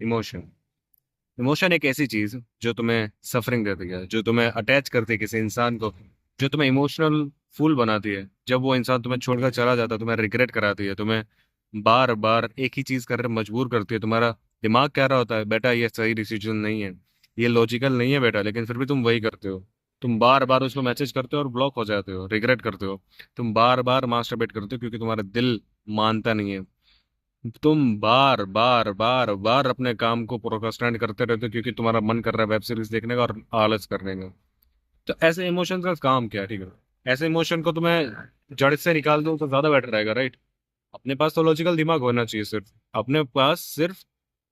Emotion. Emotion एक ऐसी चीज जो तुम्हें सफरिंग देती है, जो तुम्हें अटैच करती है किसी इंसान को, जो तुम्हें इमोशनल फूल बनाती है। जब वो इंसान तुम्हें छोड़कर चला जाता है, तुम्हें रिग्रेट कराती है, तुम्हें बार बार एक ही चीज करने मजबूर करती है। तुम्हारा दिमाग कह रहा होता है बेटा ये सही डिसीजन नहीं है, ये लॉजिकल नहीं है बेटा, लेकिन फिर भी तुम वही करते हो। तुम बार बार उसको मैसेज करते हो और ब्लॉक हो जाते हो, रिग्रेट करते हो। तुम बार बार मास्टरबेट करते हो क्योंकि तुम्हारा दिल मानता नहीं है। तुम बार बार बार बार अपने काम को प्रोक्रास्टिनेट करते रहते हो क्योंकि तुम्हारा मन कर रहा है वेब सीरीज देखने का और आलस करने का। तो ऐसे इमोशन का काम क्या है, ठीक है? ऐसे इमोशन को तुम्हें जड़ से निकाल दो तो ज्यादा बेटर रहेगा, राइट? अपने पास तो लॉजिकल दिमाग होना चाहिए, सिर्फ अपने पास सिर्फ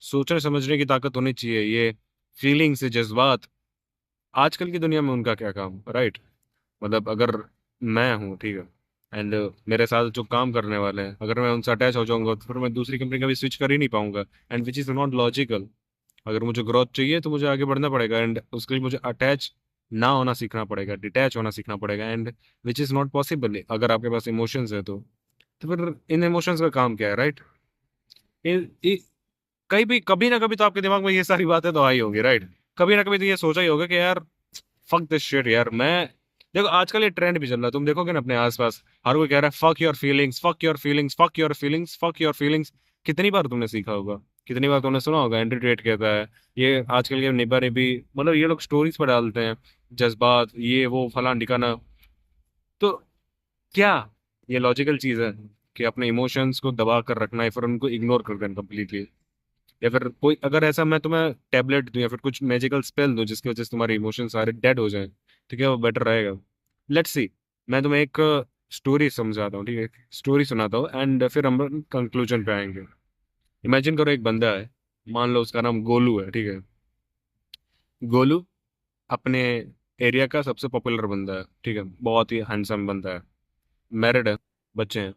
सोचने समझने की ताकत होनी चाहिए। ये फीलिंग से जज्बात आजकल की दुनिया में उनका क्या काम, राइट? मतलब अगर मैं हूँ, ठीक है, एंड मेरे साथ जो काम करने वाले हैं, अगर मैं उनसे अटैच हो जाऊंगा तो फिर मैं दूसरी कंपनी का भी स्विच कर ही नहीं पाऊंगा, and which is not logical. अगर मुझे ग्रोथ चाहिए तो मुझे आगे बढ़ना पड़ेगा, एंड उसके लिए मुझे अटैच ना होना सीखना पड़ेगा, डिटैच होना सीखना पड़ेगा, and which is not possible अगर आपके पास इमोशंस है तो फिर इन इमोशंस का काम क्या है, राइट? कहीं भी कभी ना कभी तो आपके दिमाग में ये सारी बातें तो आई होंगी, राइट? कभी ना कभी तो ये सोचा ही होगा कि यार फक दिस शिट यार। मैं देखो आजकल ये ट्रेंड भी चल रहा है, तुम देखोगे ना अपने आसपास, हर कोई कह रहा है fuck your feelings, fuck your feelings, fuck your feelings, fuck your feelings. कितनी बार तुमने सीखा होगा, कितनी बार तुमने सुना होगा एंड्रयू टेट कहता है। ये आजकल के निब्बा निब्बी, मतलब ये लोग स्टोरीज पर डालते हैं जज्बात, ये वो फलान ठिकाना। तो क्या ये लॉजिकल चीज है कि अपने इमोशंस को दबा कर रखना है फिर उनको इग्नोर कर देना कंप्लीटली? या फिर कोई अगर ऐसा मैं तुम्हें टेबलेट दूं या फिर कुछ मैजिकल स्पेल दूं जिसकी वजह से तुम्हारे इमोशन सारे डेड हो जाएं, तो क्या वो बेटर रहेगा? Let's see. मैं तुम्हें एक स्टोरी समझाता हूँ, ठीक है? स्टोरी सुनाता हूँ एंड फिर हम कंक्लूजन पे आएंगे। इमेजिन करो एक बंदा है, मान लो उसका नाम गोलू है, ठीक है? गोलू अपने एरिया का सबसे पॉपुलर बंदा है, ठीक है? बहुत ही हैंडसम बंदा है, मैरिड है, बच्चे हैं,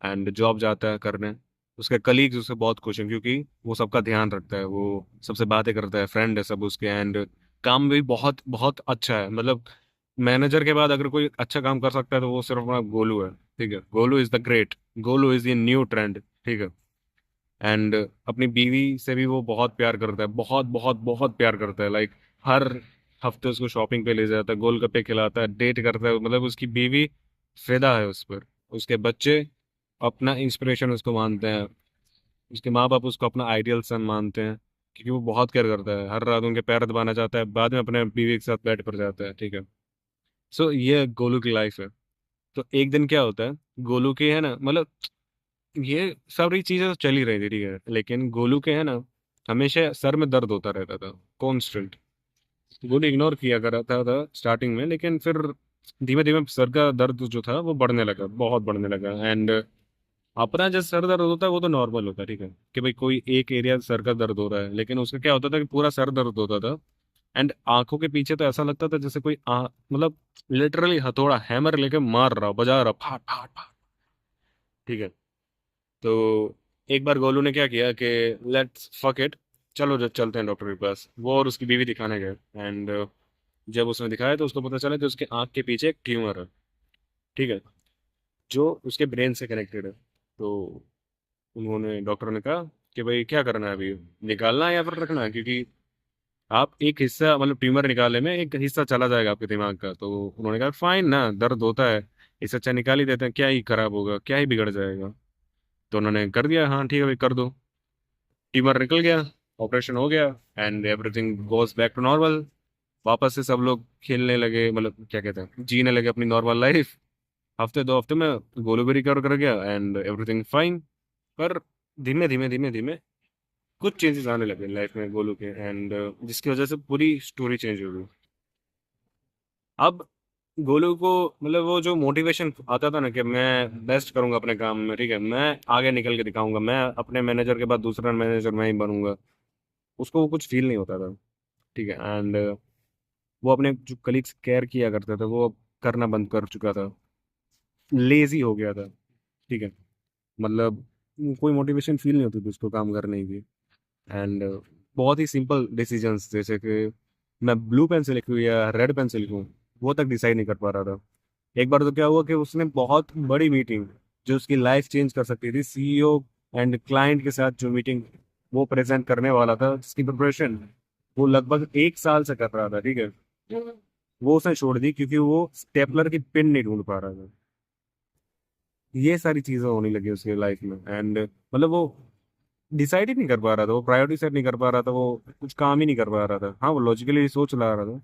एंड जॉब जाता है करने। उसके कलीग्स उससे बहुत खुश हैं क्योंकि वो सबका ध्यान रखता है, वो सबसे बातें करता है, फ्रेंड है सब उसके, एंड काम भी बहुत बहुत अच्छा है। मतलब मैनेजर के बाद अगर कोई अच्छा काम कर सकता है तो वो सिर्फ अपना गोलू है, ठीक है? Golu is the great, Golu is the new trend, ठीक है? एंड अपनी बीवी से भी वो बहुत प्यार करता है, बहुत बहुत बहुत प्यार करता है। लाइक हर हफ्ते उसको शॉपिंग पे ले जाता है, गोलगप्पे खिलाता है, डेट करता है। मतलब उसकी बीवी फिदा है उस पर। उसके बच्चे अपना इंस्पिरेशन उसको मानते हैं, उसके माँ बाप उसको अपना आइडियल सन मानते हैं क्योंकि वो बहुत केयर करता है, हर रात उनके पैर दबाना चाहता है, बाद में अपने बीवी के साथ बेड पर जाता है, ठीक है? सो ये गोलू की लाइफ है। तो एक दिन क्या होता है, गोलू की है ना, मतलब ये सारी चीजें तो चल ही रही थी, ठीक है, लेकिन गोलू के है ना हमेशा सर में दर्द होता रहता था, कॉन्स्टेंट। गोलू इग्नोर किया करता था स्टार्टिंग में, लेकिन फिर धीमे धीमे सर का दर्द जो था वो बढ़ने लगा, बहुत बढ़ने लगा। एंड अपना जैसे सर दर्द होता है वो तो नॉर्मल होता है, ठीक है, कि भाई कोई एक एरिया सर का दर्द हो रहा है, लेकिन उसका क्या होता था कि पूरा सर दर्द होता था। एंड आंखों के पीछे तो ऐसा लगता था जैसे कोई मतलब लिटरली हथौड़ा हैमर लेके मार रहा, बजा रहा, फाट फाट फाट, ठीक है? तो एक बार गोलू ने क्या किया कि लेट्स फक इट, चलो जो चलते हैं डॉक्टर के पास। वो और उसकी बीवी दिखाने गए, एंड जब उसने दिखाया तो उसको पता चला कि उसके आंख के पीछे एक ट्यूमर है, ठीक है, जो उसके ब्रेन से कनेक्टेड है। तो उन्होंने डॉक्टर ने कहा कि भाई क्या करना है अभी, निकालना है या फिर रखना है? क्योंकि आप एक हिस्सा, मतलब ट्यूमर निकालने में एक हिस्सा चला जाएगा आपके दिमाग का। तो उन्होंने कहा फाइन ना, दर्द होता है, इससे अच्छा निकाल ही देते हैं, क्या ही खराब होगा, क्या ही बिगड़ जाएगा। तो उन्होंने कर दिया, हाँ ठीक है भाई कर दो। ट्यूमर निकल गया, ऑपरेशन हो गया, and everything goes back to normal. वापस से सब लोग खेलने लगे, मतलब क्या कहते हैं, जीने लगे अपनी नॉर्मल लाइफ। हफ्ते दो हफ्ते में गोलू भी रिकवर कर गया एंड एवरीथिंग फाइन। पर धीमे धीमे धीमे धीमे कुछ चेंजेस आने लगे लाइफ में गोलू के, एंड जिसकी वजह से पूरी स्टोरी चेंज हो गई। अब गोलू को, मतलब वो जो मोटिवेशन आता था ना कि मैं बेस्ट करूंगा अपने काम में, ठीक है, मैं आगे निकल के दिखाऊंगा, मैं अपने मैनेजर के बाद दूसरा मैनेजर मैं ही बनूंगा, उसको वो कुछ फील नहीं होता था, ठीक है? एंड वो अपने जो कलीग्स केयर किया करते थे वो अब करना बंद कर चुका था, लेजी हो गया था, ठीक है? मतलब कोई मोटिवेशन फील नहीं होती थी उसको काम करने की। एंड बहुत ही सिंपल डिसीजंस, जैसे कि मैं ब्लू पेन से लिखूँ या रेड पेन से लिखूँ, वो तक डिसाइड नहीं कर पा रहा था। एक बार तो क्या हुआ कि उसने बहुत बड़ी मीटिंग जो उसकी लाइफ चेंज कर सकती थी, सीईओ एंड क्लाइंट के साथ जो मीटिंग वो प्रेजेंट करने वाला था, जिसकी प्रिपरेशन वो लगभग 1 साल से कर रहा था, ठीक है, वो उसने छोड़ दी क्योंकि वो स्टेपलर की पिन नहीं ढूंढ पा रहा था। ये सारी चीजें होने लगी उसकी लाइफ में, एंड मतलब वो डिसाइड ही नहीं कर पा रहा था, वो प्रायोरिटी सेट नहीं कर पा रहा था, वो कुछ काम ही नहीं कर पा रहा था। हाँ, वो लॉजिकली सोच ला रहा था,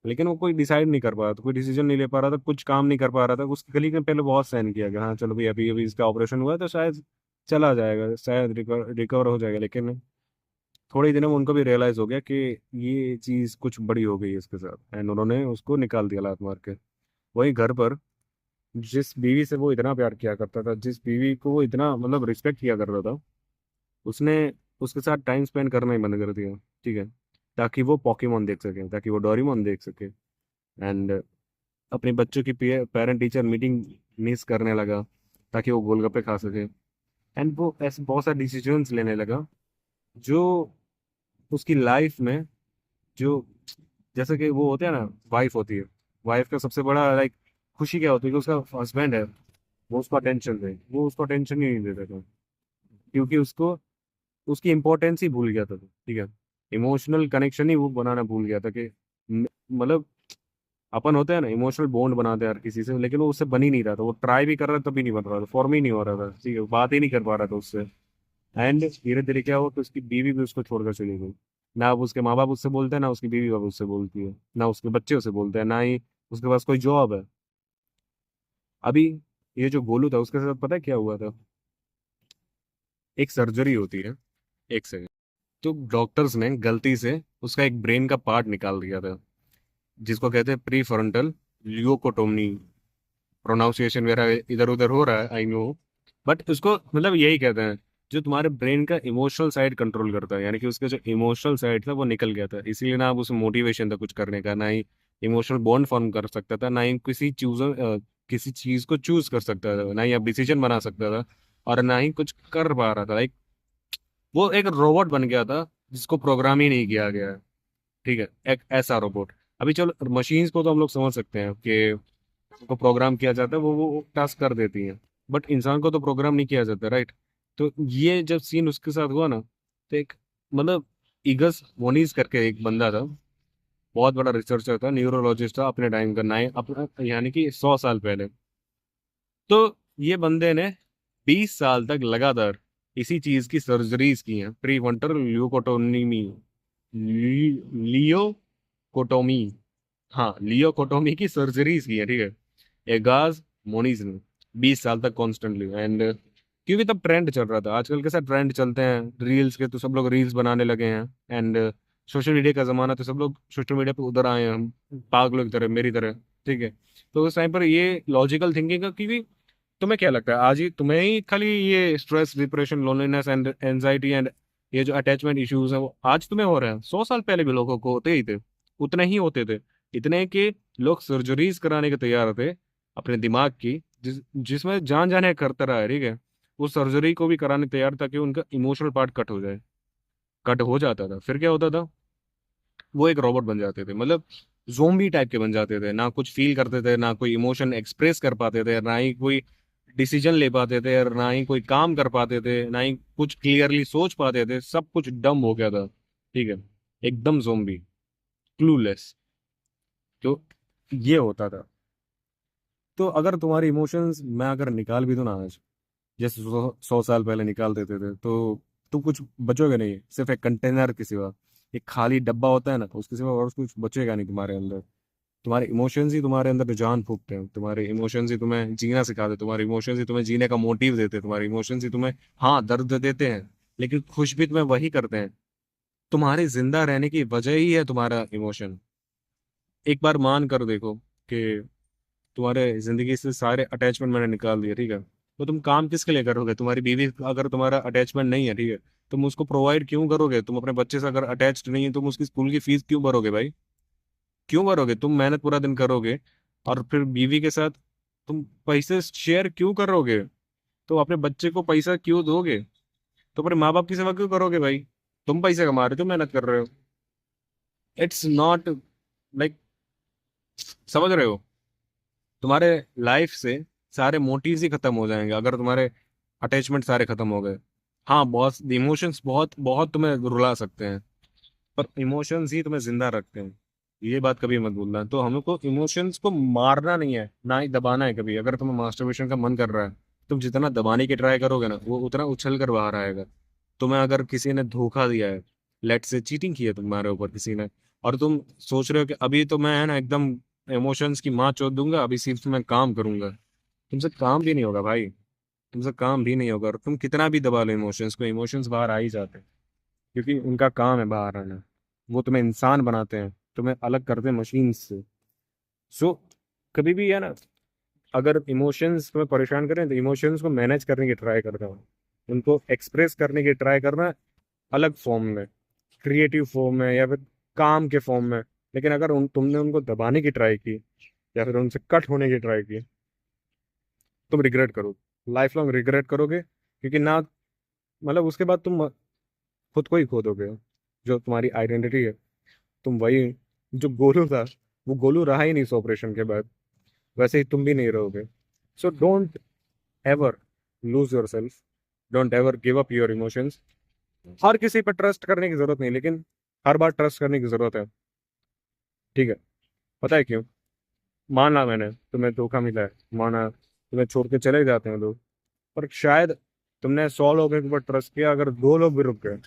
लेकिन वो कोई डिसाइड नहीं कर पा रहा था, कोई डिसीजन नहीं ले पा रहा था, कुछ काम नहीं कर पा रहा था। उसके कलीग ने पहले बहुत सहन किया कि हाँ चलो भाई, अभी अभी इसका ऑपरेशन हुआ है तो शायद चला जाएगा, शायद रिकवर रिकवर हो जाएगा, लेकिन थोड़े ही दिनों में उनको भी रियलाइज हो गया कि ये चीज़ कुछ बड़ी हो गई है इसके साथ, एंड उन्होंने उसको निकाल दिया लात मार के। वही घर पर जिस बीवी से वो इतना प्यार किया करता था, जिस बीवी को वो इतना मतलब रिस्पेक्ट किया करता था, उसने उसके साथ टाइम स्पेंड करना ही बंद कर दिया, ठीक है, ताकि वो पॉकीमोन देख सके, ताकि वो डोरीमोन देख सके, एंड अपने बच्चों की पेरेंट टीचर मीटिंग मिस करने लगा ताकि वो गोलगप्पे खा सके। एंड वो ऐसे बहुत सारे डिसीजंस लेने लगा जो उसकी लाइफ में, जो जैसे कि वो होते हैं ना, वाइफ होती है, वाइफ का सबसे बड़ा लाइक खुशी क्या होती है कि उसका हस्बैंड है, वो उसको अटेंशन दे, वो उसको अटेंशन ही नहीं देता था, क्योंकि उसको उसकी इंपॉर्टेंस ही भूल गया था, ठीक है, इमोशनल कनेक्शन ही वो बनाना भूल गया था कि मतलब अपन होते हैं ना, इमोशनल बॉन्ड बनाते हैं हर किसी से, लेकिन वो उससे बन ही नहीं रहा था, वो ट्राई भी कर रहा था तभी नहीं बन रहा था, फॉर्म ही नहीं हो रहा था, ठीक है, बात ही नहीं कर पा रहा था उससे। एंड धीरे धीरे क्या हुआ कि उसकी बीवी भी उसको छोड़कर चली गई। ना अब उसके माँ बाप उससे बोलते हैं, ना उसकी बीवी बाप उससे बोलती है, ना उसके बच्चे उससे बोलते हैं, ना ही उसके पास कोई जॉब है। अभी ये जो गोलू था उसके साथ पता है क्या हुआ था? एक सर्जरी होती है, एक सेकंड, तो डॉक्टर्स ने गलती से उसका एक ब्रेन का पार्ट निकाल दिया था, जिसको कहते हैं प्री फ्रंटल ल्यूकोटोमी। प्रोनाउंसिएशन मेरा इधर उधर हो रहा है, आई नो, बट उसको मतलब यही कहते हैं, जो तुम्हारे ब्रेन का इमोशनल साइड कंट्रोल करता है, यानी कि उसका जो इमोशनल साइड था वो निकल गया था, इसीलिए ना अब उसमें मोटिवेशन था कुछ करने का, ना ही इमोशनल बॉन्ड फॉर्म कर सकता था, ना ही किसी चीज को चूज कर सकता था, ना ही अब डिसीजन बना सकता था, और ना ही कुछ कर पा रहा था। लाइक वो एक रोबोट बन गया था जिसको प्रोग्राम ही नहीं किया गया है, ठीक है, एक ऐसा रोबोट। अभी चलो मशीन्स को तो हम लोग समझ सकते हैं कि उनको प्रोग्राम किया जाता है, वो टास्क कर देती हैं, बट इंसान को तो प्रोग्राम नहीं किया जाता, राइट? तो ये जब सीन उसके साथ हुआ ना, तो एक मतलब इगस वोनिस करके एक बंदा था, बहुत बड़ा रिसर्चर था, न्यूरोलॉजिस्ट था अपने टाइम का, नाइन अपना यानी कि 100 साल पहले। तो ये बंदे ने 20 साल तक लगातार इसी चीज की सर्जरीज की हैं, प्री फ्रंटल ल्यूकोटोमी, लियोकोटोमी, हाँ लियोकोटोमी की सर्जरीज की है, ठीक है, एगाज मोनीज ने 20 साल तक कॉन्स्टेंटली। एंड क्योंकि तब ट्रेंड चल रहा था, आजकल कैसा ट्रेंड चलते हैं रील्स के, तो सब लोग रील्स बनाने लगे हैं, एंड सोशल मीडिया का जमाना, तो सब लोग सोशल मीडिया पे उधर आए हैं, हम पागलों की तरह, मेरी तरह, ठीक है। तो उस टाइम पर ये लॉजिकल थिंकिंग का, क्योंकि तुम्हें क्या लगता है आज ही तुम्हें ही खाली ये stress, depression, loneliness and anxiety and ये जो अटैचमेंट इश्यूज है वो आज तुम्हें हो रहे हैं? 100 साल पहले भी लोगों को होते ही थे, उतने ही होते थे, इतने कि लोग सर्जरीज कराने के तैयार थे अपने दिमाग की, जिसमें जान जाने करता रहा है, ठीक है, वो सर्जरी को भी कराने तैयार था कि उनका इमोशनल पार्ट कट हो जाए। कट हो जाता था, फिर क्या होता था? वो एक रोबोट बन जाते थे, मतलब जोम्बी टाइप के बन जाते थे, ना कुछ फील करते थे, ना कोई इमोशन एक्सप्रेस कर पाते थे, ना ही कोई डिसीजन ले पाते थे, और ना ही कोई काम कर पाते थे, ना ही कुछ क्लियरली सोच पाते थे, सब कुछ डम हो गया था, ठीक है, एकदम जोम्बी, क्लूलेस। तो ये होता था। तो अगर तुम्हारे इमोशंस मैं अगर निकाल भी दूं ना आज, जैसे 100 साल पहले निकाल देते थे, तो तुम कुछ बचोगे नहीं, सिर्फ एक कंटेनर के सिवा, एक खाली डब्बा होता है ना, उसके सिवा और कुछ बचेगा नहीं तुम्हारे अंदर। तुम्हारे इमोशंस ही तुम्हारे अंदर जान फूकते हैं, तुम्हारे इमोशंस ही तुम्हें जीना सिखाते हैं, तुम्हारे इमोशंस ही तुम्हें जीने का मोटिव देते हैं, तुम्हारे इमोशंस ही तुम्हें, हाँ, दर्द देते हैं, लेकिन खुश भी तुम्हें वही करते हैं। तुम्हारे जिंदा रहने की वजह ही है तुम्हारा इमोशन। एक बार मान कर देखो कि तुम्हारे जिंदगी से सारे अटैचमेंट मैंने निकाल दिए, ठीक है, तो तुम काम किसके लिए करोगे? तुम्हारी बीवी अगर तुम्हारा अटैचमेंट नहीं है, ठीक है, तुम उसको प्रोवाइड क्यों करोगे? तुम अपने बच्चे से अगर अटैच्ड नहीं है, तुम उसकी स्कूल की फीस क्यों भरोगे भाई? क्यों भरोगे? तुम मेहनत पूरा दिन करोगे, और फिर बीवी के साथ तुम पैसे शेयर क्यों करोगे? तो अपने बच्चे को पैसा क्यों दोगे? तो अपने माँ बाप की सेवा क्यों करोगे भाई? तुम पैसे कमा रहे हो, तुम मेहनत कर रहे हो, इट्स नॉट लाइक, समझ रहे हो? तुम्हारे लाइफ से सारे मोटिव्स ही खत्म हो जाएंगे अगर तुम्हारे अटैचमेंट सारे खत्म हो गए। हाँ बॉस, इमोशंस बहुत बहुत तुम्हें रुला सकते हैं, पर इमोशंस ही तुम्हें जिंदा रखते हैं। ये बात कभी मत भूलना। तो हमको इमोशंस को मारना नहीं है, ना ही दबाना है कभी। अगर तुम्हें मास्टरबेशन का मन कर रहा है, तुम जितना दबाने की ट्राई करोगे ना, वो उतना उछल कर बाहर आएगा। तुम्हें अगर किसी ने धोखा दिया है, लेट से चीटिंग की है तुम्हारे ऊपर किसी ने, और तुम सोच रहे हो कि अभी तो मैं है ना एकदम इमोशंस की माँ चोद दूंगा, अभी सिर्फ मैं काम करूंगा, तुमसे काम भी नहीं होगा भाई। तुमसे काम भी नहीं होगा, और तुम कितना भी दबा लो इमोशंस को, इमोशंस बाहर आ ही जाते हैं, क्योंकि उनका काम है बाहर आना। वो तुम्हें इंसान बनाते हैं, तुम्हें अलग करते हैं मशीन से। सो कभी भी है ना, अगर इमोशंस तुम्हें परेशान करें, तो इमोशंस को मैनेज करने की ट्राई करना, उनको एक्सप्रेस करने की ट्राई करना, अलग फॉर्म में, क्रिएटिव फॉर्म में, या फिर काम के फॉर्म में। लेकिन अगर तुमने उनको दबाने की ट्राई की, या फिर उनसे कट होने की ट्राई की, तुम रिग्रेट करोगे, लाइफ लॉन्ग रिग्रेट करोगे। क्योंकि ना, मतलब उसके बाद तुम खुद को ही खो दोगे। जो तुम्हारी आइडेंटिटी है, तुम वही, जो गोलू था, वो गोलू रहा ही नहीं इस ऑपरेशन के बाद, वैसे ही तुम भी नहीं रहोगे। So don't ever lose your self, don't ever give up your emotions. हर किसी पर ट्रस्ट करने की जरूरत नहीं, लेकिन हर बार ट्रस्ट करने की जरूरत है। ठीक है? पता है क्यों? माना मैंने तुम्हें धोखा मिला है, माना तुम्हें छोड़ के चले जाते हैं लोग, पर शायद तुमने 100 लोगों के ऊपर ट्रस्ट किया, अगर 2 लोग भी रुक गए,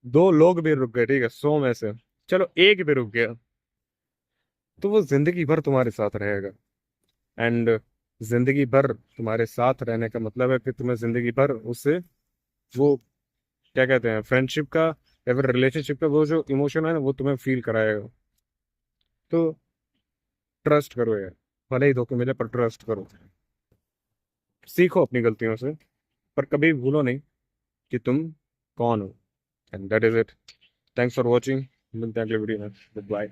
2 लोग भी रुक गए, ठीक है, 100 में से, चलो एक भी रुक गया, तो वो जिंदगी भर तुम्हारे साथ रहेगा। एंड जिंदगी भर तुम्हारे साथ रहने का मतलब है कि तुम्हें जिंदगी भर उससे, वो क्या कहते हैं, फ्रेंडशिप का या फिर रिलेशनशिप का वो जो इमोशन है ना, वो तुम्हें फील कराएगा। तो ट्रस्ट करो यार, भले ही धोखे मिले, पर ट्रस्ट करो। सीखो अपनी गलतियों से, पर कभी भूलो नहीं कि तुम कौन हो। And that is it. Thanks for watching. मिलते हैं अगले वीडियो में। Good bye.